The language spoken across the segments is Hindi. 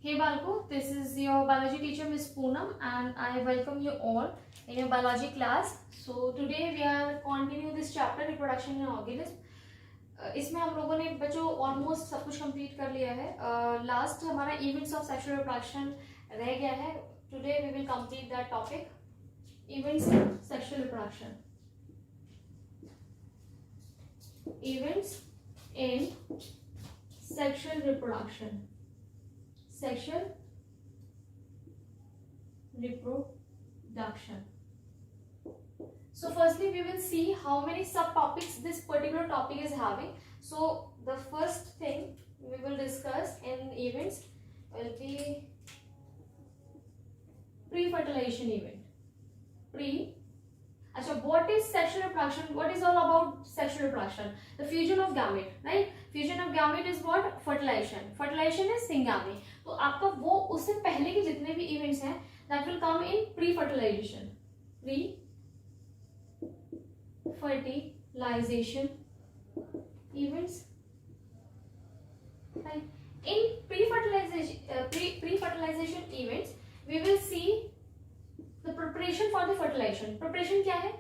Hey Balko, this is your biology teacher Miss Poonam and I welcome you all in your biology class. So today we are continue this chapter reproduction in organism. इसमें हम लोगों ने बच्चों ऑलमोस्ट सब कुछ कंप्लीट कर लिया है. लास्ट हमारा इवेंट्स ऑफ सेक्सुअल रिप्रोडक्शन रह गया है. Today we will complete that topic, events in sexual reproduction. Events in sexual reproduction. Sexual reproduction. So firstly we will see how many subtopics this particular topic is having. So the first thing we will discuss in events will be pre-fertilization event. What is sexual reproduction? What is all about sexual reproduction? The fusion of gamete, right? Fusion of gamete is what? Fertilization. Fertilization is syngamy. तो आपका वो उससे पहले के जितने भी इवेंट्स हैं that will come in pre-fertilization. Pre-fertilization events. Right? In pre-fertilization events, we will see the preparation for the fertilization. Preparation क्या है?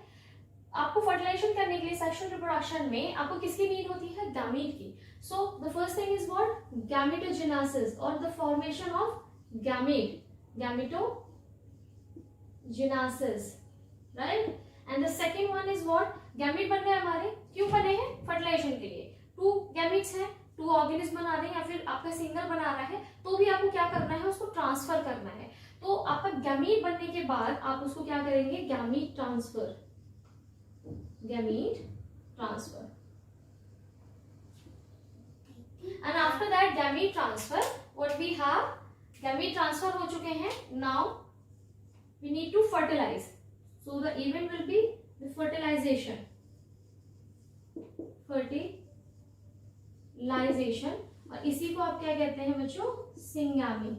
आपको फर्टिलाइजेशन करने के लिए सेक्सुअल रिप्रोडक्शन में आपको किसकी नीड होती है? गैमीट की. So the first thing is what? Gametogenesis और the formation of gamete. Gametogenesis, right? And the second one is what? Gamete बन गए हमारे. क्यों बने हैं? फर्टिलाइजेशन के लिए. टू गैमीट्स हैं, टू ऑर्गेनिज्म बना रहे हैं या फिर आपका सिंगल बना रहा है तो भी आपको क्या करना है? उसको ट्रांसफर करना है. तो आपका गैमीट बनने के बाद आप उसको क्या करेंगे? Gamete transfer. Gamete transfer. And after that gamete transfer, what we have? Gamete transfer हो चुके हैं. Now we need to fertilize. So the event will be the fertilization. Fertilization. और इसी को आप क्या कहते हैं बच्चों? Syngamy.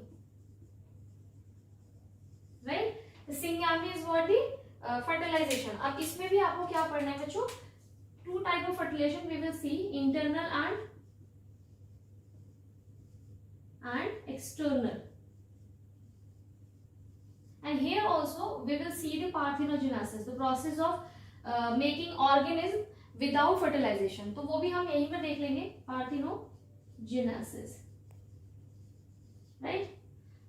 Right? The syngamy is what? The fertilization. अब इसमें भी आपको क्या पढ़ना है बच्चों? Two type of fertilization we will see, internal and external. And here also we will see the parthenogenesis, the process of making organism without fertilization. तो वो भी हम यहीं पर देख लेंगे, parthenogenesis, right?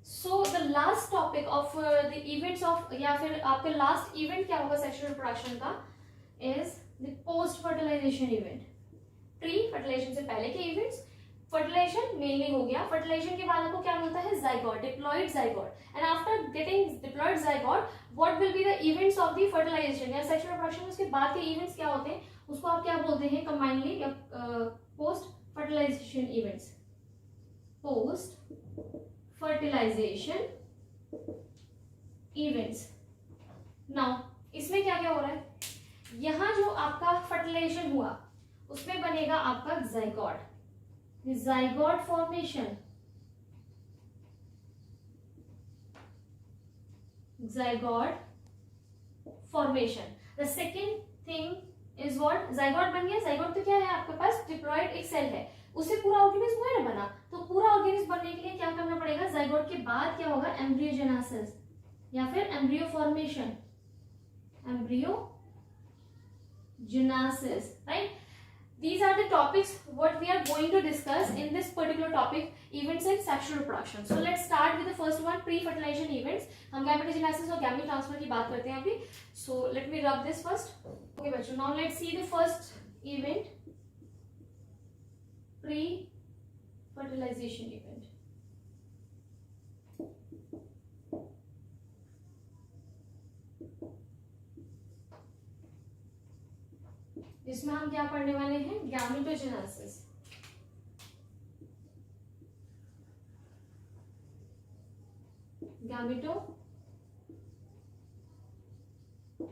So the last topic of the events of या फिर आपका last event क्या होगा sexual reproduction का is the post fertilization event. Pre fertilization से पहले के events. Fertilization mainly हो गया. Fertilization के बाद आपको क्या मिलता है? Zygote, diploid zygote. And after getting diploid zygote, what will be the events of the fertilization या sexual reproduction? उसके बाद के events क्या होते हैं? उसको आप क्या बोलते हैं combinedly? Post fertilization events. Post fertilization events. Now इसमें क्या क्या हो रहा है? यहां जो आपका फर्टिलाइजेशन हुआ उसमें बनेगा आपका zygote. The zygote formation. Zygote formation. The second thing is what? zygote बन गया. zygote तो क्या है आपके पास? डिप्लॉइड एक सेल है, उससे पूरा ऑर्गेनिज्म है ना बना. तो पूरा ऑर्गेनिज्म बनने के लिए क्या करना पड़ेगा? zygote के बाद क्या होगा? एम्ब्रियोजेनेसिस या फिर embryo formation. Embryogenesis, right? These are the topics what we are going to discuss in this particular topic, events in sexual reproduction. So let's start with the first one, pre-fertilization events. हम गैमेटोजेनेसिस और गैमीट ट्रांसफर की बात करते हैं अभी. So let me rub this first. Okay बच्चों, now let's see the first event, pre-fertilization event. इसमें हम क्या पढ़ने वाले हैं? Gametogenesis.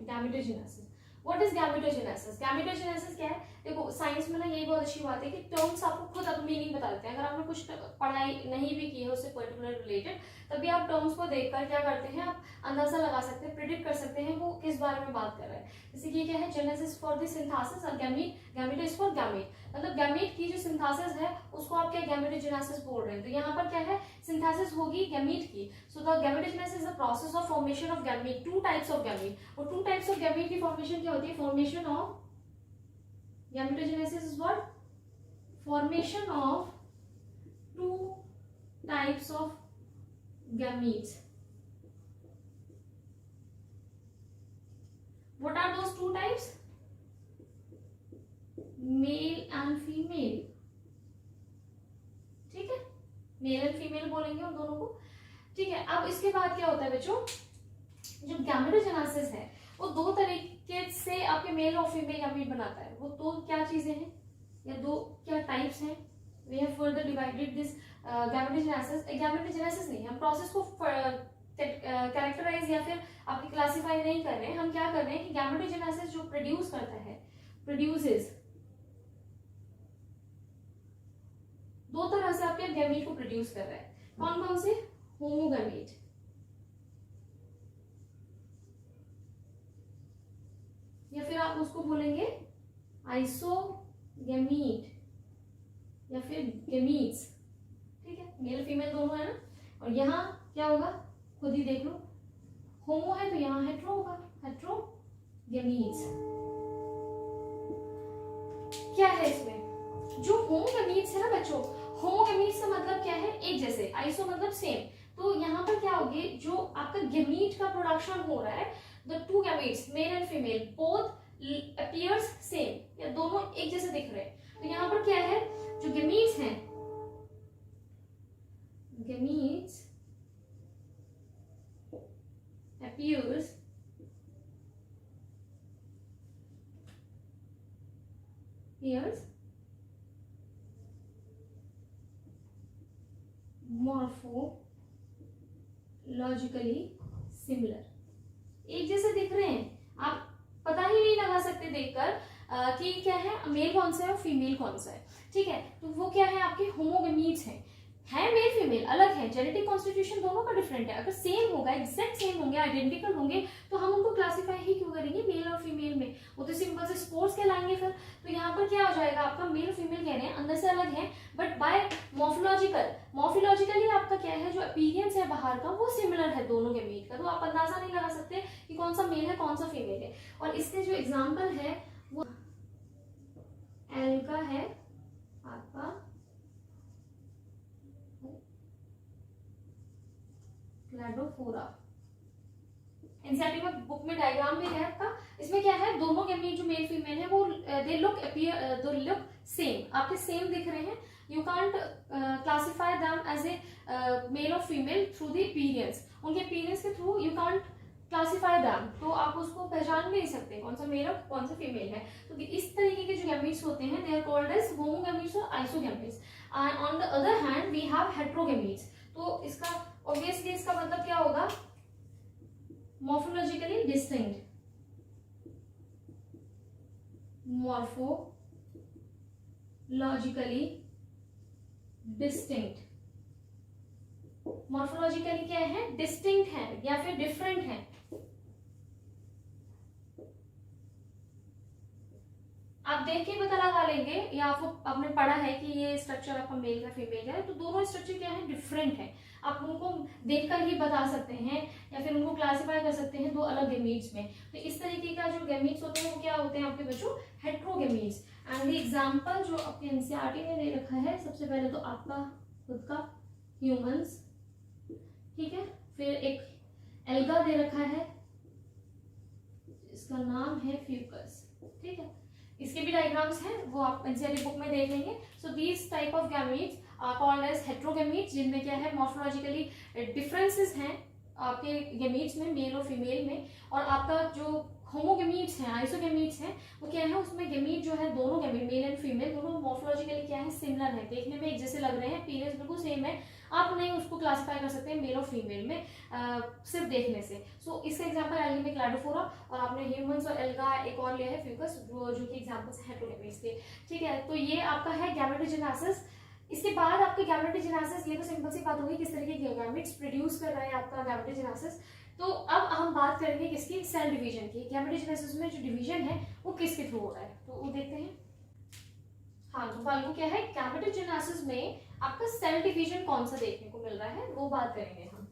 Gametogenesis. What is gametogenesis? Gametogenesis क्या है? देखो साइंस में ना यही बहुत अच्छी बात है कि टर्म्स आपको खुद अब मीनिंग बता देते हैं। अगर आपने कुछ पढ़ाई नहीं भी की है उससे पर्टिकुलर रिलेटेड, तभी आप टर्म्स को देखकर क्या करते हैं, आप अंदाजा लगा सकते हैं, प्रिडिक्ट कर सकते हैं वो किस बारे में बात कर रहे हैं। जैसे कि क्या है, जेनेसिस फॉर द सिंथेसिस और गैमीट इज फॉर गैमीट, मतलब गैमीट की जो सिंथेसिस है उसको आप क्या गैमेटोजेनेसिस बोल रहे हैं। तो यहाँ पर क्या है, सिंथेसिस होगी गैमीट की। So the gametogenesis is the process of formation of gamete, two types of gamete. और टू टाइप्स ऑफ गैमीट की फॉर्मेशन क्या होती है, formation of gametogenesis is what, formation of two types of gametes. What are those two types? Male and female. ठीक है, मेल एंड फीमेल बोलेंगे उन दोनों को। ठीक है, अब इसके बाद क्या होता है बच्चों, जो गैमेटोजेनेसिस है वो दो तरीके से आपके मेल और फीमेल गैमीट बनाता है। वो दो क्या चीजें हैं या दो क्या टाइप्स हैं, we have further divided this gametogenesis नहीं, हम प्रोसेस को कैरेक्टराइज या फिर आपकी क्लासिफाई नहीं कर रहे हैं। हम क्या कर रहे हैं कि गैमेटोजेनेसिस जो प्रोड्यूस करता है, प्रोड्यूसेस दो तरह से आपके गैमीट को प्रोड्यूस कर रहा है। कौन कौन से, होमोगैमीट, या फिर आप उसको बोलेंगे आइसोगैमीट या फिर गैमीट्स। ठीक है, मेल फीमेल दोनों है ना। और यहाँ क्या होगा, खुद ही देख लो, होमो है तो यहाँ हेट्रो होगा, हेट्रोगैमीट्स। क्या है इसमें, जो होमोगैमीट्स है ना बच्चों, होमोगैमीट्स का मतलब क्या है, एक जैसे, आइसो मतलब सेम। तो यहाँ पर क्या होगी, जो आपका गैमीट का प्रोडक्शन हो रहा है, the two gametes mail and female both appears same, या दोनों एक जैसे दिख रहे हैं। तो यहाँ पर क्या है, जो गैमीट्स हैं, गैमीट्स appears morphologically similar, एक जैसे दिख रहे हैं। आप पता ही नहीं लगा सकते देखकर कि क्या है, मेल कौन सा है और फीमेल कौन सा है। ठीक है, तो वो क्या है, आपके होमोगैमीट्स हैं, है मेल फीमेल अलग है, जेनेटिक कॉन्स्टिट्यूशन दोनों का डिफरेंट है। अगर सेम होगा, एग्जैक्ट सेम होंगे, आइडेंटिकल होंगे, तो हम उनको क्लासिफाई ही क्यों करेंगे मेल और फीमेल में, वो तो सिंपल से स्पोर्ट्स कहलाएंगे फिर। तो यहाँ पर क्या हो जाएगा, आपका मेल फीमेल कह रहे हैं, अंदर से अलग है, बट बाय मॉर्फोलॉजिकली आपका क्या है, जो अपीयरेंस है बाहर का वो सिमिलर है दोनों के मीट का। तो आप अंदाजा नहीं लगा सकते कि कौन सा मेल है कौन सा फीमेल है। और इसके जो एग्जाम्पल है वो एल्गा है आपका, क्लैडोफोरा। एनसीईआरटी में बुक में डायग्राम भी है आपका। इसमें क्या है, दोनों गैमीट जो मेल फीमेल है वो दे लुक सेम, आपके सेम दिख रहे हैं। You can't classify them as a male और फीमेल थ्रू द अपीयरेंस, उनके अपीयरेंस के थ्रू यू कांट क्लासिफाई देम, तो आप उसको पहचान नहीं सकते कौन सा मेल और कौन सा फीमेल है। तो इस तरीके के जो गैमीट्स होते हैं they are called as homogametes और isogametes. And on the other hand we have heterogametes. तो इसका ऑब्वियसली इसका मतलब क्या होगा, morphologically distinct, morphologically distinct, morphologically क्या है, डिस्टिंक्ट है या फिर डिफरेंट है। आप देख के पता लगा लेंगे, या आपने पढ़ा है कि ये स्ट्रक्चर आपका मेल का फीमेल है, तो दोनों स्ट्रक्चर क्या है, डिफरेंट है। आप उनको देखकर ही बता सकते हैं या फिर उनको क्लासिफाई कर सकते हैं दो अलग गैमीट्स में। तो इस तरीके का जो गैमीट्स होते हैं वो क्या होते हैं आपके बच्चों, हेट्रोगैमीट्स। एंड द एग्जांपल जो आपके एनसीईआरटी में दे रखा है, सबसे पहले तो आपका खुद का ह्यूमंस, ठीक है, फिर एक एल्गा दे रखा है, इसका नाम है फ्यूकस। ठीक है, इसके भी डायग्राम्स हैं, वो आप एनसीईआरटी बुक में देख लेंगे। So these type of gametes are called as heterogametes, जिनमें क्या है, मॉर्फोलॉजिकली डिफरेंसेस हैं आपके गैमीट्स में, मेल और फीमेल में। और आपका जो होमोगैमीट्स हैं, आइसोगैमीट्स हैं, वो क्या है, उसमें गैमीट जो है, दोनों गैमीट मेल एंड फीमेल दोनों मॉर्फोलॉजिकली क्या है, सिमिलर है, देखने में एक जैसे लग रहे हैं, अपीयरेंस बिल्कुल सेम है, आप नहीं उसको क्लासिफाई कर सकते हैं मेल और फीमेल में सिर्फ देखने से। सो इसका एग्जांपल एल्गी में क्लैडोफोरा, और आपने ह्यूमंस और एल्गा एक और लिया है फ्यूकस, जो कि एग्जांपल्स हैं हेटेरोगेमीज के, ठीक है। तो ये आपका है गैमेटोजेनेसिस। इसके बाद आपका गैमेटोजेनेसिस, ये तो सिंपल सी बात होगी किस तरीके के गैमेट्स प्रोड्यूस कर रहा है आपका गैमेटोजेनेसिस। तो अब हम बात करेंगे किसकी, सेल डिवीजन की। गैमेटोजेनेसिस में जो डिवीजन है वो किसके थ्रू हो रहा है, तो वो देखते हैं। हाँ, तो फाल्गु क्या है, गैमेटोजेनेसिस में आपका सेल डिवीजन कौन सा देखने को मिल रहा है वो बात करेंगे हम।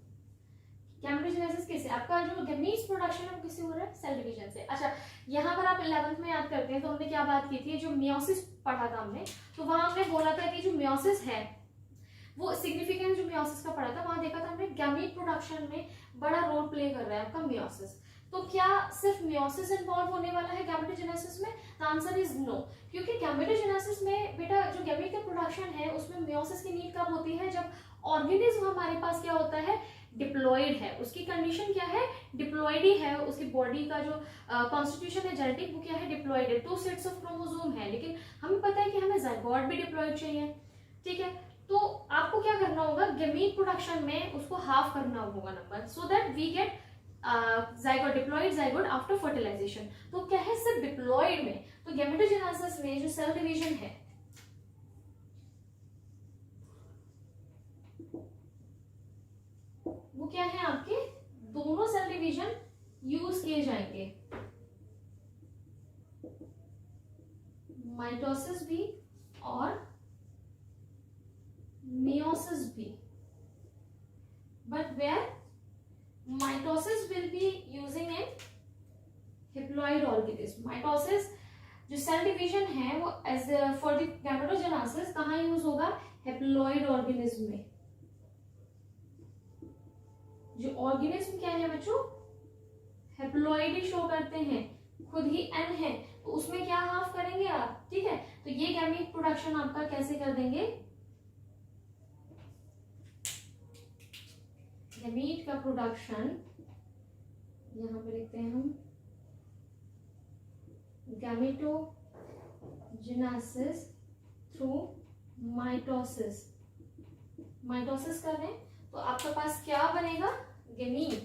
गैमेटोजेनेसिस किससे, आपका जो गैमीट्स प्रोडक्शन है वो किससे हो रहा है, सेल डिवीजन से। अच्छा, यहाँ पर आप 11th में याद करते हैं तो हमने क्या बात की थी, जो मियोसिस पढ़ा था हमने, तो वहां हमने बोला था कि जो मियोसिस है वो सिग्निफिकेंस जो मियोसिस का पढ़ा था, वहां देखा था हमने गैमीट प्रोडक्शन में बड़ा रोल प्ले कर रहा है आपका मियोसिस। तो क्या सिर्फ मियोसिस इन्वॉल्व होने वाला है गैमेटोजेनेसिस में, द आंसर इज नो, क्योंकि गैमेटोजेनेसिस में बेटा जो गैमीट का प्रोडक्शन है उसमें मियोसिस की नीड कब होती है, जब ऑर्गेनिज्म हमारे पास क्या होता है, डिप्लॉयड है। उसकी कंडीशन क्या है, डिप्लॉयड ही है, उसकी बॉडी का जो कॉन्स्टिट्यूशन है जेनेटिक वो क्या है, डिप्लॉयड है, 2 सेट्स ऑफ क्रोमोसोम है, लेकिन हमें पता है कि हमें जाइगोट भी डिप्लॉयड चाहिए, ठीक है। तो आपको क्या करना होगा, गैमीट प्रोडक्शन में उसको हाफ करना होगा number, so that we get zygote, diploid zygote after fertilization. तो क्या है, सिर्फ डिप्लॉयड में, तो गैमेटोजेनेसिस में जो सेल डिवीजन है वो क्या है, आपके दोनों सेल डिवीजन यूज किए जाएंगे, माइटोसिस भी और मियोसिस भी, but where mitosis will be using in haploid organism। Mitosis जो सेल डिवीजन है वो एज फॉर द गैमेटोजेनेसिस कहाँ यूज होगा, हेप्लॉइड ऑर्गेनिज्म में। जो ऑर्गेनिज्म क्या है बच्चों, हेप्लॉइड ही शो करते हैं, खुद ही एन है, तो उसमें क्या हाफ करेंगे आप, ठीक है। तो ये गैमीट प्रोडक्शन आपका कैसे कर देंगे, गैमीट का प्रोडक्शन यहां पे लिखते हैं हम, गैमेटोजेनेसिस थ्रू माइटोसिस। माइटोसिस कर दें तो आपके पास क्या बनेगा, गैमीट,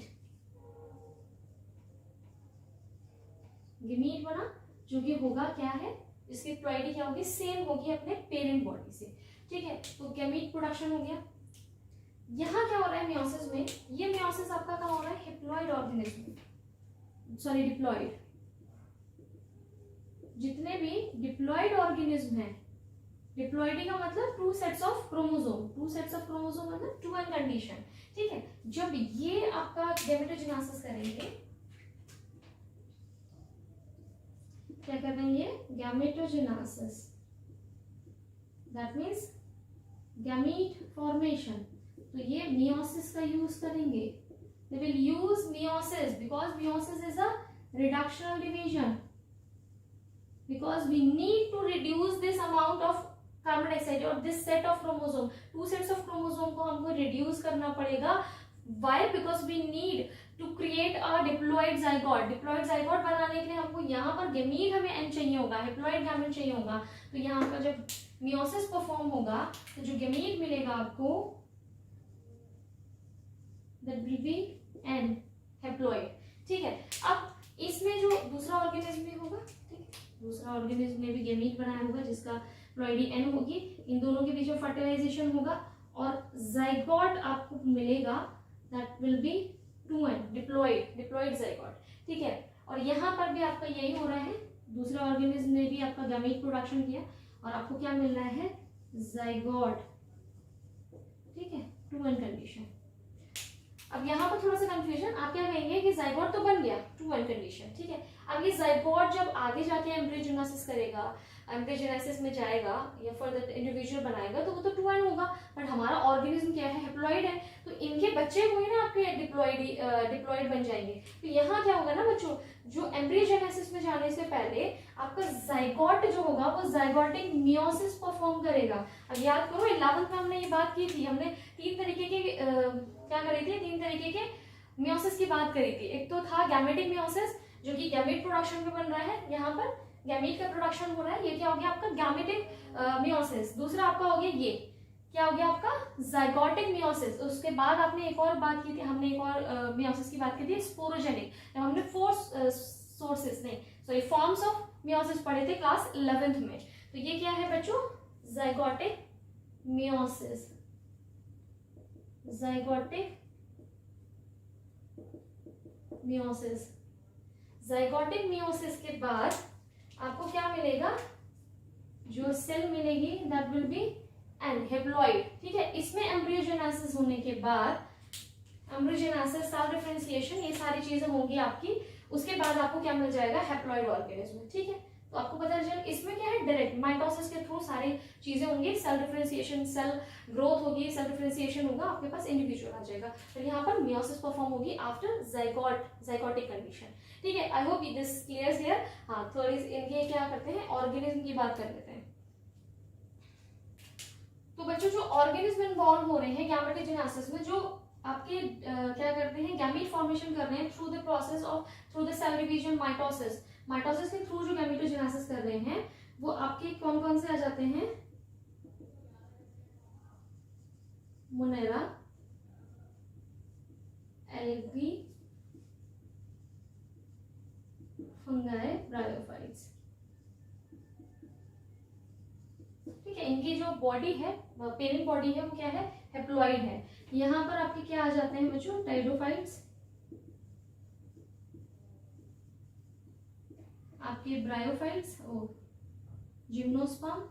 गैमीट बना, जो कि होगा क्या है, इसकी प्लॉइडी क्या होगी, सेम होगी अपने पेरेंट बॉडी से, ठीक है। तो गैमीट प्रोडक्शन हो गया। यहाँ क्या हो रहा है मियोसिस में, ये मियोसिस आपका कहाँ हो रहा है, हेप्लॉइड ऑर्गेनिज्म, सॉरी डिप्लॉइड, जितने भी डिप्लॉइड ऑर्गेनिज्म है, डिप्लॉइडी का मतलब 2 sets of chromosome, 2 sets of chromosome मतलब 2n कंडीशन, ठीक है। जब ये आपका गैमेटोजेनेसिस करेंगे, क्या कर रहे हैं ये, gametogenesis, that means gamete formation, तो ये मियोसिस का यूज करेंगे, they will use meiosis because meiosis is a reductional division, because we need to reduce this amount of carbon dioxide और this set of chromosome, 2 sets of chromosome को हमको रिड्यूस करना पड़ेगा। Why, because we need to create a diploid zygote. Diploid zygote बनाने के लिए हमको यहाँ पर गैमीट हमें एन चाहिए होगा, हेप्लॉइड गैमेट चाहिए होगा, तो यहाँ पर जब मियोसिस परफॉर्म होगा तो जो गैमीट मिलेगा आपको that will be n haploid, ठीक है। अब इसमें जो दूसरा ऑर्गेनिज्म भी होगा, ठीक है, दूसरा ऑर्गेनिज्म ने भी गैमीट बनाया होगा जिसका प्लॉइडी n होगी, इन दोनों के बीच में फर्टिलाइजेशन होगा और जाइगोट आपको मिलेगा, that will be 2n diploid zygote, ठीक है। और यहाँ पर भी आपका यही हो रहा है, दूसरे ऑर्गेनिज्म ने भी आपका गैमीट प्रोडक्शन किया और आपको क्या मिल रहा है, जाइगोट, ठीक है, 2n कंडीशन। अब यहाँ पर थोड़ा सा कंफ्यूजन, आप क्या कहेंगे कि जाइगोट तो बन गया 2n कंडीशन, ठीक है। अब ये जाइगोट जब आगे जाके एम्ब्रियोजेनेसिस करेगा, एम्ब्रियोजेनेसिस में जाएगा या फर्दर इंडिविजुअल बनाएगा तो वो तो 2n होगा, बट हमारा ऑर्गेनिज्म क्या है, हेप्लॉइड है, तो इनके बच्चे हुए ना आपके डिप्लॉइड बन जाएंगे। तो यहाँ क्या होगा ना बच्चों, जो एम्ब्रियोजेनेसिस में जाने से पहले आपका जाइगोट जो होगा वो जाइगोटिक मियोसिस परफॉर्म करेगा। अब याद करो 11th में हमने ये बात की थी, हमने 3 तरीके के क्या करी थी, 3 तरीके के मियोसिस की बात करी थी। एक तो था गैमेटिक मियोसिस जो कि गैमेट प्रोडक्शन में बन रहा है, यहाँ पर गैमीट का प्रोडक्शन हो रहा है, ये क्या हो गया आपका गैमेटिक मियोसिस। दूसरा आपका हो गया ये क्या हो गया आपका जाइगोटिक मियोसिस। उसके बाद आपने एक और बात की थी, हमने एक और मियोसिस की बात की थी स्पोरोजेनिक, जब हमने 4 सोर्सेस नहीं सॉरी फॉर्म्स ऑफ मियोसिस पढ़े थे क्लास 11th में। तो ये क्या है बच्चों, zygotic meiosis. Zygotic meiosis, zygotic meiosis के बाद आपको क्या मिलेगा, जो सेल मिलेगी that will be an haploid. ठीक है, इसमें एम्ब्रियोजेनेसिस होने के बाद, एम्ब्रियोजेनेसिस, सेल डिफरेंशिएशन, ये सारी चीजें होंगी आपकी। उसके बाद आपको क्या मिल जाएगा, हैप्लॉइड ऑर्गेनिज्म। ठीक है, तो आपको पता चल इसमें क्या है, डायरेक्ट माइटोसिस के थ्रू सारी चीजें होंगी, सेल डिफरेंशिएशन, सेल ग्रोथ होगी, सेल डिफरेंशिएशन होगा, आपके पास इंडिविजुअल आ जाएगा। तो यहाँ पर मियोसिस परफॉर्म होगी आफ्टर जाइगोटिक कंडीशन। ठीक है, I hope this clears here. हाँ, थोड़ी इनके क्या करते हैं, ऑर्गेनिज्म की बात कर लेते हैं। तो बच्चों जो ऑर्गेनिज्म इन्वॉल्व हो रहे हैं गैमेटोजेनेसिस में, जो आपके क्या करते हैं, गैमीट फॉर्मेशन कर रहे हैं through the process of, through the cell division, mitosis, mitosis के थ्रू जो गैमेटोजेनेसिस कर रहे हैं, वो आपके कौन कौन से आ जाते हैं, मोनेरा, एल्गी, फंगाई, ब्रायोफाइट्स। ठीक है, इनकी जो बॉडी है, पेरेंट बॉडी है, वो क्या है, हेप्लॉइड है। यहाँ पर आपके क्या आ जाते हैं बच्चों, टाइडोफाइट्स, आपके ब्रायोफाइट्स, जिम्नोस्पर्म,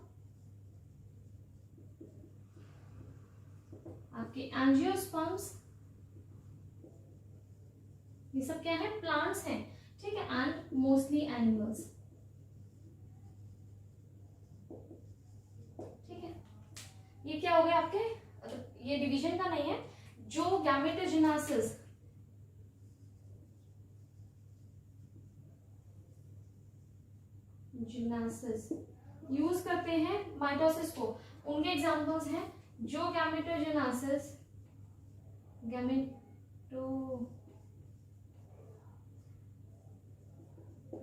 आपके एंजियोस्पर्म्स, ये सब क्या है, प्लांट्स हैं। ठीक है, एंड मोस्टली एनिमल्स। ठीक है, ये क्या हो गया आपके, ये डिवीजन का नहीं है, जो गैमेटोजेनेसिस जिनासिस यूज करते हैं माइटोसिस को, उनके एग्जांपल्स हैं जो गैमेटोजेनेसिस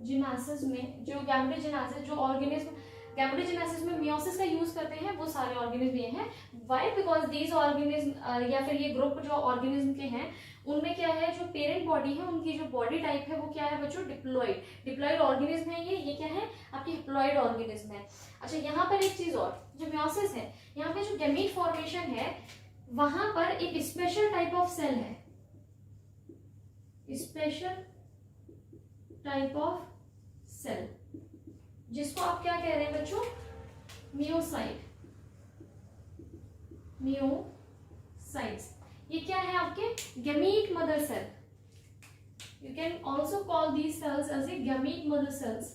जिनासिस में, जो गैमेटोजेनेसिस, जो ऑर्गेनिज्म गैमेटोजेनेसिस में मियोसिस का यूज करते हैं, वो सारे ऑर्गेनिज्म ये हैं। व्हाई, बिकॉज दीज ऑर्गेनिज्म या फिर ये ग्रुप जो ऑर्गेनिज्म के हैं, उनमें क्या है, जो पेरेंट बॉडी है, उनकी जो बॉडी टाइप है वो क्या है बच्चों, डिप्लॉइड। डिप्लॉइड ऑर्गेनिज्म है ये क्या है, आपकी डिप्लॉइड ऑर्गेनिज्म है। अच्छा, यहाँ पर एक चीज और, जो मियोसिस है, यहाँ पे जो गैमीट फॉर्मेशन है, वहां पर एक स्पेशल टाइप ऑफ सेल है, स्पेशल टाइप ऑफ सेल, जिसको आप क्या कह रहे हैं बच्चों, मियोसाइट। मियोसाइट्स, ये क्या है आपके, gamete mother cell. You can also call these cells as a gamete mother cells,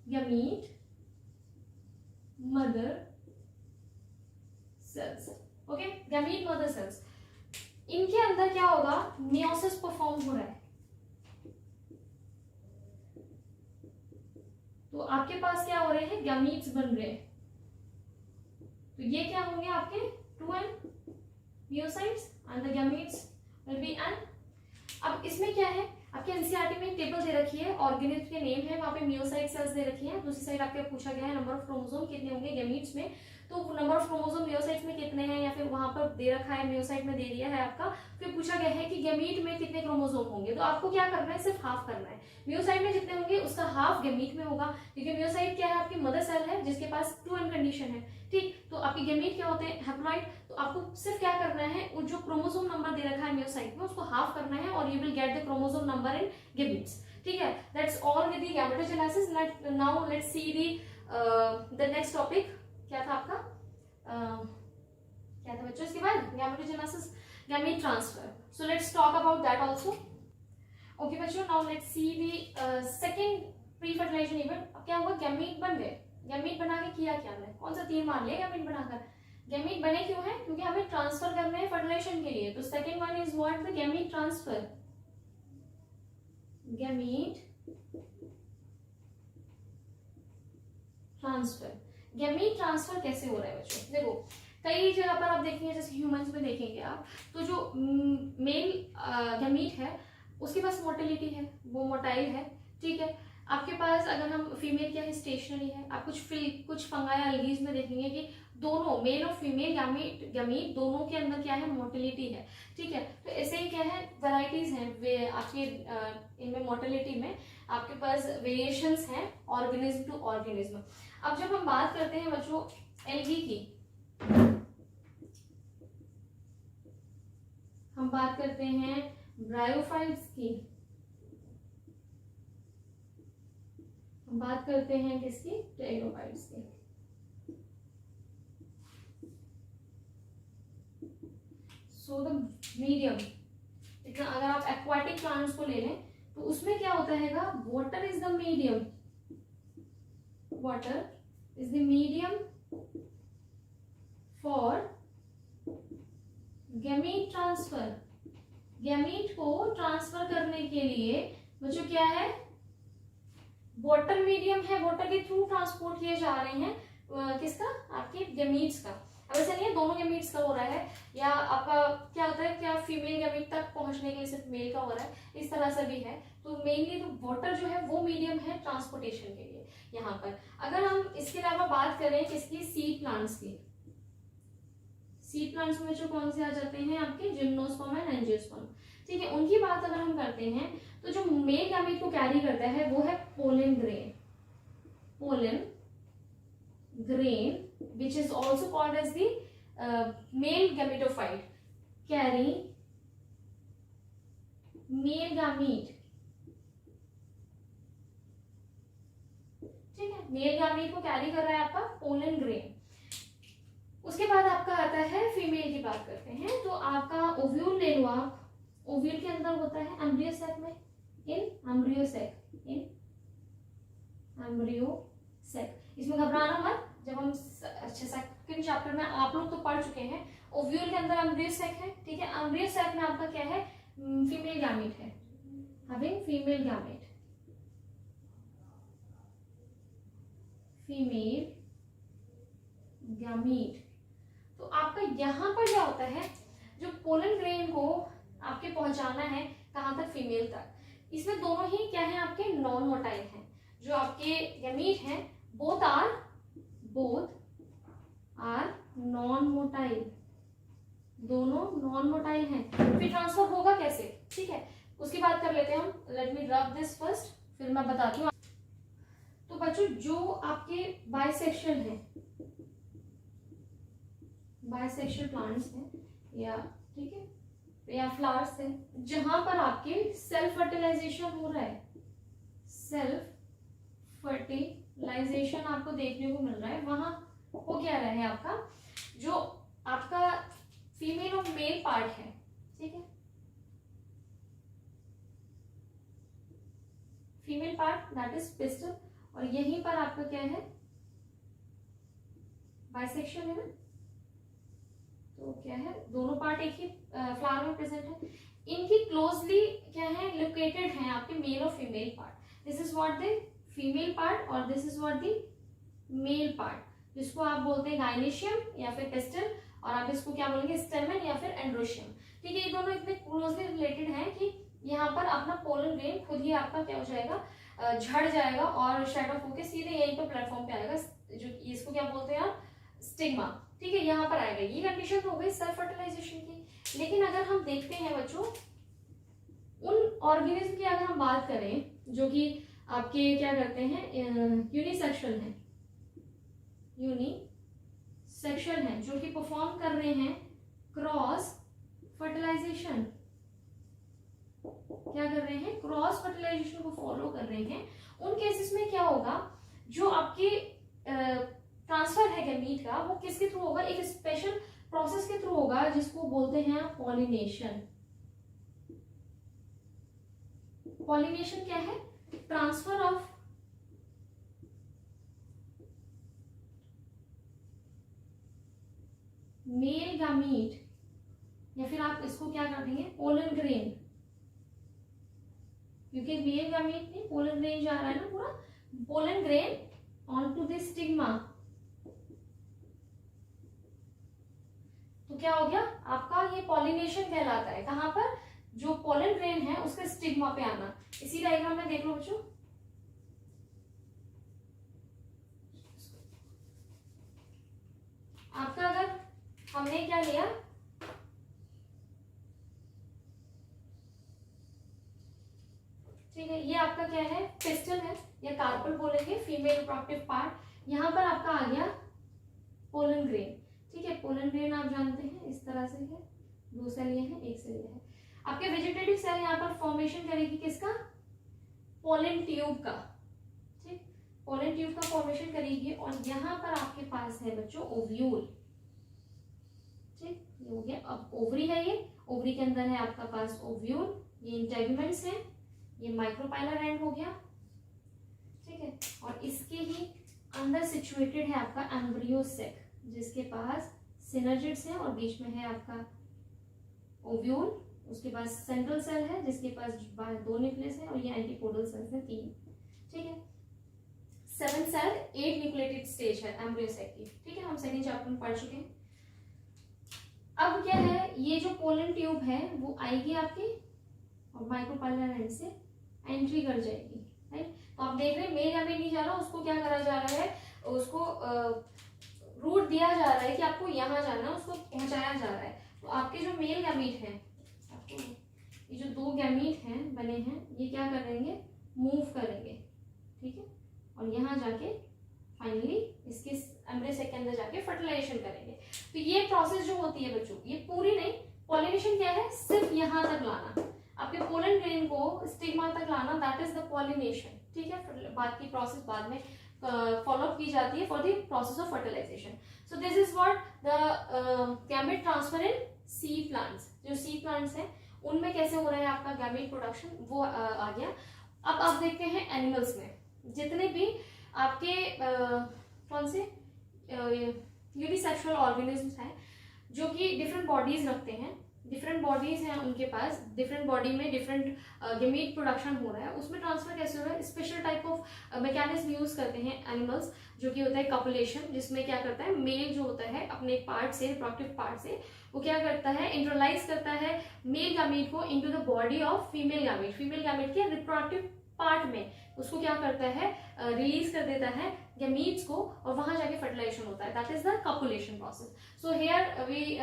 gamete mother cells. Okay, gamete mother cells, इनके अंदर क्या होगा, मियोसिस परफॉर्म हो रहा है। तो आपके पास क्या हो रहे हैं, गैमीट्स बन रहे हैं। तो ये क्या होंगे आपके 2n myocytes and the gametes will be n। अब इसमें क्या है, आपके एनसीईआरटी में एक टेबल दे रखी है, ऑर्गेनिज्म के नेम है, वहां पे मियोसाइट सेल्स दे रखी है। दूसरी साइड आपके पूछा गया है नंबर ऑफ क्रोमोसोम कितने होंगे गैमीट्स में, तो नंबर ऑफ क्रोमोसोम मियोसाइट्स में कितने हैं, या फिर वहां पर दे रखा है, मियोसाइट में दे दिया है आपका। फिर पूछा गया है कि गैमीट में कितने क्रोमोसोम होंगे, तो आपको क्या करना है, सिर्फ हाफ करना है। मियोसाइट में जितने होंगे उसका हाफ गैमीट में होगा, क्योंकि मियोसाइट क्या है, आपकी मदर सेल है जिसके पास 2n कंडीशन है। ठीक, तो आपके गैमीट क्या होते हैं, हैप्लॉइड। तो आपको सिर्फ क्या करना है, वो जो क्रोमोसोम नंबर दे रखा है मियोसाइट में, उसको हाफ करना है, और you will get the chromosome number in gametes. ठीक है, that's all with the gametogenesis. Now let's see the next topic. क्या था आपका, क्या था बच्चों इसके बाद, gametogenesis, gamete transfer. So let's talk about that also. Okay बच्चों, now let's see the second pre fertilisation event. अब क्या हुआ, गैमीट बन गए। गैमीट बना के किया क्या हमने, कौन सा तीर मान लिया गैमीट बनाकर। गैमीट बने क्यों है, क्योंकि हमें ट्रांसफर करना है फर्टिलाइजेशन के लिए। तो second one is what, the gamete transfer. Gamete transfer, gamete transfer कैसे हो रहा है बच्चों, देखो कई जगह पर आप देखेंगे, जैसे ह्यूमंस में देखेंगे आप, तो जो मेल गैमीट है उसके पास मोटिलिटी है, वो मोटाइल है। ठीक है, आपके पास अगर हम फीमेल क्या है, स्टेशनरी है। आप कुछ फंगाई एल्गीज में देखेंगे कि दोनों मेल और फीमेल गैमीट दोनों के अंदर क्या है, मोटिलिटी है। ठीक है, तो ऐसे ही क्या है, वैरायटीज हैं वे आपके इनमें मोटिलिटी में आपके पास वेरिएशंस हैं ऑर्गेनिज्म टू ऑर्गेनिज्म। अब जब हम बात करते हैं बच्चों एल्गी की, हम बात करते हैं ब्रायोफाइट्स की, हम बात करते हैं किसकी, टेरिडोफाइट्स की। सो द मीडियम, इतना अगर आप एक्वाटिक प्लांट्स को ले लें तो उसमें क्या होता है, water is the medium, water is the medium for gamete transfer. Gamete को ट्रांसफर करने के लिए बच्चों क्या है, वाटर मीडियम है, वाटर के थ्रू ट्रांसपोर्ट किए जा रहे हैं किसका, आपके गैमीट्स का। अब ऐसा नहीं है दोनों गैमीट्स का हो रहा है, या आपका क्या होता है, क्या फीमेल गैमीट तक पहुंचने के लिए सिर्फ मेल का हो रहा है, इस तरह से भी है। तो मेनली तो वाटर जो है वो मीडियम है ट्रांसपोर्टेशन के लिए यहाँ पर। अगर हम इसके अलावा बात करें किसकी, सीड प्लांट्स की, सीड प्लांट्स में जो कौन से आ जाते हैं आपके, जिम्नोस्पर्म एंड एंजियोस्पर्म। ठीक है, उनकी बात अगर हम करते हैं तो जो मेल गैमीट को कैरी करता है वो है pollen grain, pollen grain which is also called as the male gametophyte, carry male gamete. ठीक है, मेल गैमीट को कैरी कर रहा है आपका पोलन ग्रेन। उसके बाद आपका आता है फीमेल की बात करते हैं, तो आपका ओव्यूल ले लो आप, ओव्यूल के अंदर होता है एम्ब्रियो सैक में, in embryo sac, in embryo sac. इसमें घबराना मत, जब हम अच्छे सेकंड चैप्टर में आप लोग तो पढ़ चुके हैं, ओव्यूल के अंदर एम्ब्रियो सैक है। ठीक है, एम्ब्रियो सैक में आपका क्या है, फीमेल गैमीट है, having female gamete, female gamete. तो आपका यहाँ पर क्या होता है, जो पोलन ग्रेन को आपके पहुंचाना है कहाँ तक, फीमेल तक। इसमें दोनों ही क्या है आपके, नॉन मोटाइल हैं। जो आपके गैमीट हैं बोथ आर नॉन मोटाइल, दोनों नॉन मोटाइल हैं। फिर ट्रांसफर होगा कैसे, ठीक है, उसकी बात कर लेते हैं हम। Let me rub this first, फिर मैं बताती हूँ। तो बच्चों जो आपके बाइसेक्शुअल हैं, बाइसेक्सुअल प्लांट्स हैं, या ठीक है, या फ्लावर्स हैं, जहां पर आपके सेल्फ फर्टिलाइजेशन हो रहा है, सेल्फ फर्टिलाइजेशन आपको देखने को मिल रहा है, वहां हो क्या रहा है आपका, जो आपका फीमेल और मेल पार्ट है, ठीक है, female part that is pistol, और यहीं पर आपका क्या है, बाइसेक्शन है ना, तो क्या है, दोनों पार्ट एक ही फ्लावर में प्रेजेंट है। इनकी क्लोजली क्या है, लोकेटेड है आपके मेल और female part. This is what the female part और this is what the male part, जिसको आप बोलते हैं गाइनेशियम या फिर पेस्टल, और आप इसको क्या बोलेंगे, स्टेमन या फिर एंड्रोशियम। ठीक है, ये दोनों इतने क्लोजली रिलेटेड हैं कि यहाँ पर अपना पोलन ग्रेन खुद ही आपका क्या हो जाएगा, झड़ जाएगा और शेड ऑफ होके सीधे यहीं पर प्लेटफॉर्म पे आएगा, जो इसको क्या बोलते हैं आप, स्टिग्मा। ठीक है, यहाँ पर आएगा। ये कंडीशन हो गई सेल्फ फर्टिलाइजेशन की। लेकिन अगर हम देखते हैं बच्चों उन ऑर्गेनिज्म की अगर हम बात करें जो कि आपके क्या करते हैं, यूनिसेक्सुअल हैं, यूनिसेक्सुअल हैं, जो कि परफॉर्म कर रहे हैं क्रॉस फर्टिलाइजेशन, क्या कर रहे हैं, क्रॉस फर्टिलाइजेशन को फॉलो कर रहे हैं। उन केसेस में क्या होगा, जो आपके ट्रांसफर है गैमीट का, वो किसके थ्रू होगा, एक स्पेशल प्रोसेस के थ्रू होगा जिसको बोलते हैं पॉलिनेशन। पॉलिनेशन क्या है, ट्रांसफर ऑफ मेल गैमीट, या फिर आप इसको क्या कर देंगे, पोलन ग्रेन, क्योंकि मेल गैमीट नहीं, पोलन ग्रेन जा रहा है ना पूरा, pollen grain on to the stigma. तो क्या हो गया आपका, ये पॉलिनेशन कहलाता है। कहां पर, जो पोलन ग्रेन है उसके स्टिग्मा पे आना। इसी डायग्राम में देख लो बच्चों, हमने क्या लिया, ठीक है, ये आपका क्या है, पिस्टल है या कार्पल बोलेंगे, फीमेल रिप्रोडक्टिव पार्ट। यहाँ पर आपका आ गया पोलन ग्रेन, ठीक है, पोलन ग्रेन आप जानते हैं इस तरह से है, 2 सेल ये है, 1 सेल ये है। आपके वेजिटेटिव सेल यहाँ पर फॉर्मेशन करेगी किसका, पोलन ट्यूब का, ठीक, पोलन ट्यूब का फॉर्मेशन करेगी। और यहाँ पर आपके पास है बच्चों ओव्यूल, ठीक, ये हो गया। अब ओवरी है, ये ओवरी के अंदर है आपका पास ओव्यूल, ये इंटेगुमेंट्स है, ये माइक्रोपाइलर एंड हो गया, ठीक है। और इसके ही अंदर सिचुएटेड है आपका एम्ब्रियो सेक, जिसके पास सिनर्जिड्स है और बीच में है आपका ओव्यूल। उसके पास सेंट्रल सेल है जिसके पास 2 न्यूक्लियस है, और ये एंटीपोडल सेल्स है 3, ठीक है। 7 सेल 8 न्यूक्लिएटेड स्टेज है एम्ब्रियो सेक की, ठीक है, हम सेकंड चैप्टर में पढ़ चुके हैं। अब क्या है, ये जो पोलन ट्यूब है वो आएगी आपकी और माइक्रोपाइलर एंड से एंट्री कर जाएगी, राइट। तो आप देख रहे हैं मेल गैमेट नहीं जा रहा, उसको क्या करा जा रहा है, उसको रूट दिया जा रहा है कि आपको यहाँ जाना है, उसको पहुंचाया जा रहा है। तो आपके जो मेल गैमेट हैं, ये जो 2 गैमेट हैं बने हैं, ये क्या करेंगे, मूव करेंगे, ठीक है, और यहाँ जाके फाइनली इसके एम्ब्रियो सेक के अंदर जाके फर्टिलाइजेशन करेंगे। तो ये प्रोसेस जो होती है बच्चों, ये पूरी नहीं, पॉलिनेशन क्या है, सिर्फ यहाँ तक लाना, आपके पोलन ग्रेन को स्टिग्मा तक लाना, दैट इज द पॉलिनेशन, ठीक है। बाकी प्रोसेस बाद में फॉलो अप की जाती है for the process of fertilization. So this is what the gamete transfer in seed plants. जो सी प्लांट्स हैं उनमें कैसे हो रहा है आपका गैमेट प्रोडक्शन, वो आ गया। अब आप देखते हैं एनिमल्स में जितने भी आपके कौन से यूनिसेक्सुअल ऑर्गेनिजम्स हैं जो कि डिफरेंट बॉडीज रखते हैं, डिफरेंट बॉडीज हैं उनके पास, डिफरेंट बॉडी में डिफरेंट गैमेट प्रोडक्शन हो रहा है, उसमें ट्रांसफर कैसे हो रहा है, special type of mechanism use करते हैं एनिमल्स, जो कि होता है कपुलेशन, जिसमें क्या करता है, मेल जो होता है अपने पार्ट से, रिप्रोडक्टिव पार्ट से, वो क्या करता है, इंटरलाइज करता है मेल गैमेट को into the body of female gamete, female gamete के रिप्रोडक्टिव पार्ट में उसको क्या करता है, रिलीज कर देता है गैमीट्स को, और वहां जाके फर्टिलाइजेशन होता है, that is the copulation process. So here we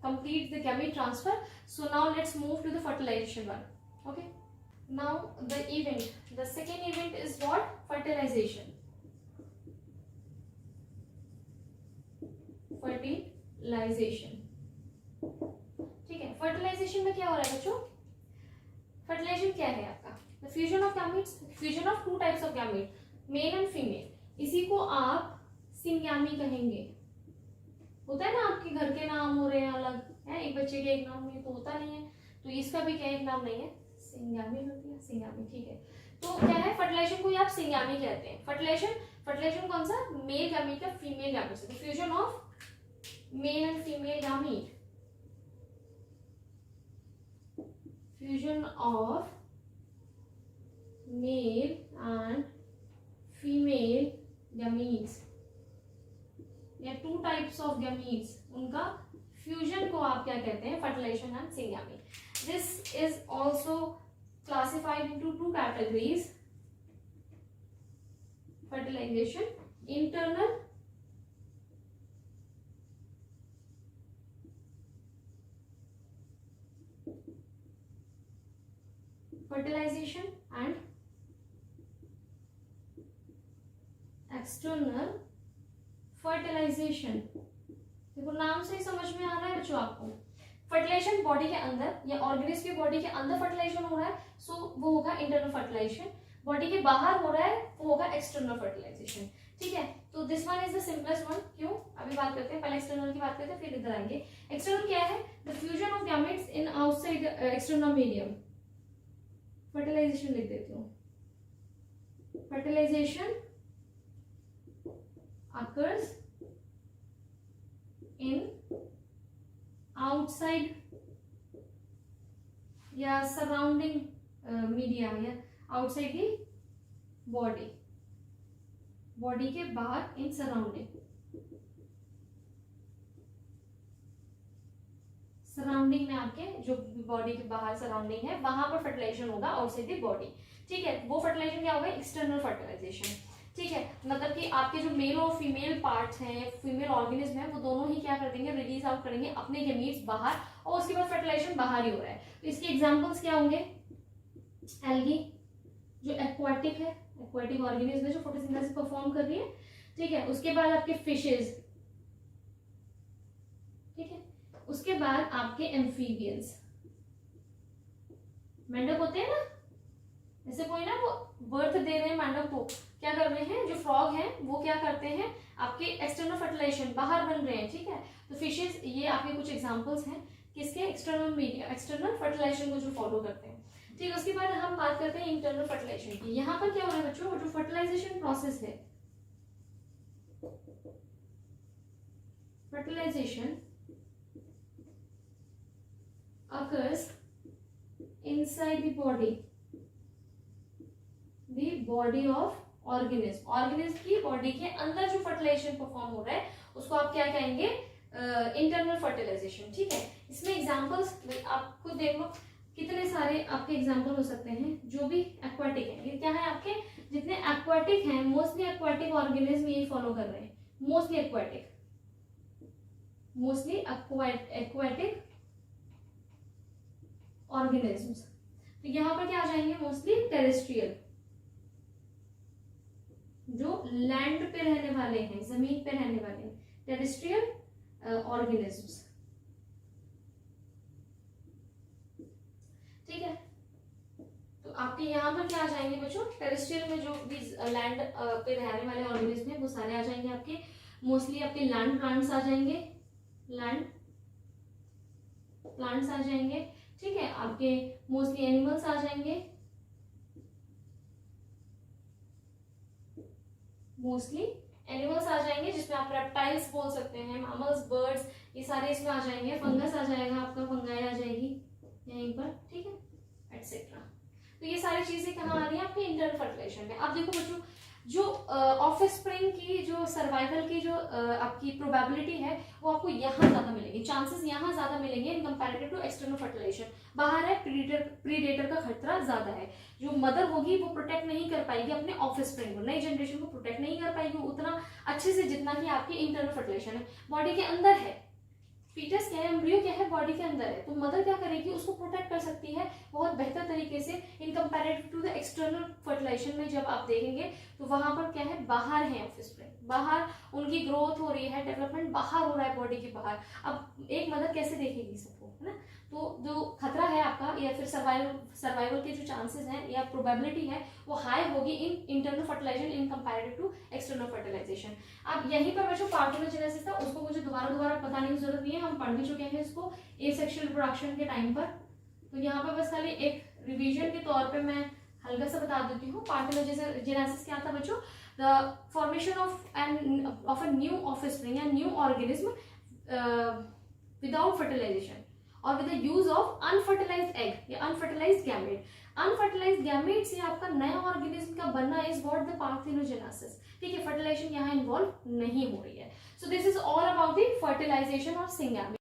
complete the gamete transfer. So now let's move to the fertilisation one, okay. Now the event, the second event is what, fertilisation, fertilisation, ठीक है। फर्टिलाइजेशन में क्या हो रहा है बच्चों, फर्टिलाइजेशन क्या है आपका, the fusion of gametes, fusion of 2 types of gamete, mail and female, इसी को आप सिंग्यामी कहेंगे। होता है ना आपके घर के नाम हो रहे हैं अलग है, एक बच्चे के एक नाम नहीं तो होता नहीं है, तो इसका भी क्या एक नाम नहीं है, सिंग्यामी होती है, सिंग्यामी, ठीक है। तो क्या है, फर्टिलाइजेशन को आप सिंग्यामी कहते हैं। फर्टिलाइजेशन कौन सा, मेल गैमेट का फीमेल गैमेट से, fusion of male and female gamete, fusion of male and female gametes या 2 टाइप्स ऑफ गैमीट्स, उनका फ्यूजन को आप क्या कहते हैं, fertilization and syngamy. This is also classified into 2 categories, fertilization, internal fertilization and external fertilization। देखो नाम से ही समझ में आ रहा है बच्चों आपको, फर्टिलाइजेशन बॉडी के अंदर या ऑर्गेनिज्म की बॉडी के अंदर फर्टिलाइजेशन हो रहा है, सो वो होगा इंटरनल फर्टिलाइजेशन, बॉडी के बाहर हो रहा है वो होगा एक्सटर्नल फर्टिलाइजेशन, ठीक है। तो this one is the simplest one, क्यों, अभी बात करते हैं, पहले एक्सटर्नल की बात करते हैं फिर इधर आएंगे। एक्सटर्नल क्या है, the fusion of gametes in outside external medium, fertilization लिख देती हूँ, फर्टिलाइजेशन occurs in outside या surrounding media या outside the body, बॉडी के बाहर इन सराउंडिंग, सराउंडिंग में आपके जो बॉडी के बाहर सराउंडिंग है वहां पर फर्टिलाइजेशन होगा आउटसाइड द बॉडी, ठीक है। वो फर्टिलाइजेशन क्या होगा, एक्सटर्नल फर्टिलाइजेशन। ठीक है, मतलब कि आपके जो मेल और फीमेल पार्ट्स हैं, फीमेल ऑर्गेनिज्म है, वो दोनों ही क्या कर देंगे, रिलीज आउट करेंगे अपने गैमीट्स बाहर, और उसके बाद फर्टिलाइजेशन बाहर ही हो रहा है। तो इसके एग्जांपल्स क्या होंगे, एल्गी जो एक्वाटिक है, एक्वाटिक ऑर्गेनिज्म है जो फोटोसिंथेसिस परफॉर्म कर रही है, ठीक है। उसके बाद आपके फिशेज, ठीक है। उसके बाद आपके एम्फीबियंस, मेंढक होते हैं ना, जैसे कोई ना वो बर्थ दे रहे हैं मेंढक को, क्या कर रहे हैं, जो फ्रॉग हैं वो क्या करते हैं, आपके एक्सटर्नल फर्टिलाइजेशन बाहर बन रहे हैं, ठीक है। तो फिशेज, ये आपके कुछ एग्जांपल्स हैं किसके, एक्सटर्नल मीडिया, एक्सटर्नल फर्टिलाइजेशन को जो फॉलो करते हैं, ठीक है। उसके बाद हम बात करते हैं इंटरनल फर्टिलाइजेशन की। यहाँ पर क्या हो रहा है बच्चों, जो फर्टिलाइजेशन प्रोसेस है, fertilization occurs inside the body of organism की बॉडी के अंदर जो फर्टिलाइजेशन परफॉर्म हो रहा है उसको आप क्या कहेंगे, इंटरनल फर्टिलाइजेशन, ठीक है। इसमें एग्जांपल्स आप खुद देख लो, कितने सारे आपके एग्जांपल हो सकते हैं जो भी एक्वाटिक है। ये क्या है, आपके जितने एक्वाटिक हैं, मोस्टली एक्वाटिक ऑर्गेनिज्म यही फॉलो कर रहे हैं, मोस्टली एक्वाटिक ऑर्गेनिज्म्स। तो यहाँ पर क्या आ जाएंगे, मोस्टली टेरेस्ट्रियल, जो लैंड पे रहने वाले हैं, जमीन पे रहने वाले हैं, टेरेस्ट्रियल ऑर्गेनिज्म्स, ठीक है। तो आपके यहाँ पर क्या आ जाएंगे बच्चों, टेरेस्ट्रियल में जो भी लैंड पे रहने वाले ऑर्गेनिज्म हैं वो सारे आ जाएंगे आपके, मोस्टली आपके लैंड प्लांट्स आ जाएंगे, लैंड प्लांट्स आ जाएंगे, ठीक है। आपके मोस्टली एनिमल्स आ जाएंगे, मोस्टली एनिमल्स आ जाएंगे, जिसमें आप रेप्टाइल्स बोल सकते हैं, मैमल्स, बर्ड्स, ये सारे इसमें आ जाएंगे। फंगस आ जाएगा आपका, फंगाई आ जाएगी यहीं पर, ठीक है, एटसेट्रा। तो ये सारी चीजें कहाँ आ रही है, आपके इंटरनल फर्टिलाइजेशन में। अब देखो बच्चों, जो ऑफस्प्रिंग की जो सर्वाइवल की जो आपकी प्रोबेबिलिटी है वो आपको यहाँ ज्यादा मिलेगी, चांसेस यहाँ ज्यादा मिलेंगे इन कंपैरेटिव टू एक्सटर्नल फर्टिलाइजेशन। बाहर है, प्रीडेटर का खतरा ज्यादा है, जो मदर होगी वो प्रोटेक्ट नहीं कर पाएगी अपने ऑफस्प्रिंग को, नई जनरेशन को प्रोटेक्ट नहीं कर पाएगी उतना अच्छे से जितना कि आपकी इंटरनल फर्टिलाइजेशन है। बॉडी के अंदर है, फीटस क्या है, एम्ब्रियो क्या है, बॉडी के अंदर है, तो मदर क्या करेगी, उसको प्रोटेक्ट कर सकती है बहुत बेहतर तरीके से in comparative to the external fertilisation में। जब आप देखेंगे तो वहां पर क्या है, बाहर है ऑफस्प्रिंग, बाहर उनकी ग्रोथ हो रही है, डेवलपमेंट बाहर हो रहा है बॉडी के बाहर। अब एक मदर कैसे देखेगी सबको, है ना। तो जो खतरा है आपका या फिर सर्वाइवल के जो चांसेस हैं या प्रोबेबिलिटी है वो हाई होगी in internal fertilization in comparative to external fertilization. अब यहीं पर जो पार्थेनोजेनेसिस था उसको मुझे दोबारा बताने की जरूरत नहीं है, हम पढ़ भी चुके हैं इसको एसेक्सुअल रिप्रोडक्शन के टाइम पर। तो यहाँ पर बस खाली एक रिवीजन के तौर पे मैं हल्का सा बता देती हूँ। पार्थेनोजेनेसिस क्या था बच्चों, the formation of a new offspring या न्यू ऑर्गेनिज्म विदाउट फर्टिलाइजेशन और with the use of unfertilised egg या अनफर्टिलाइज्ड गैमेट। अनफर्टिलाइज्ड गैमेट से आपका नया ऑर्गेनिज्म का बनना इज व्हाट द पार्थेनोजेनेसिस, ठीक है। फर्टिलाइजेशन यहाँ इन्वॉल्व नहीं हो रही है। So this is all about the fertilisation of सिंगैमेट।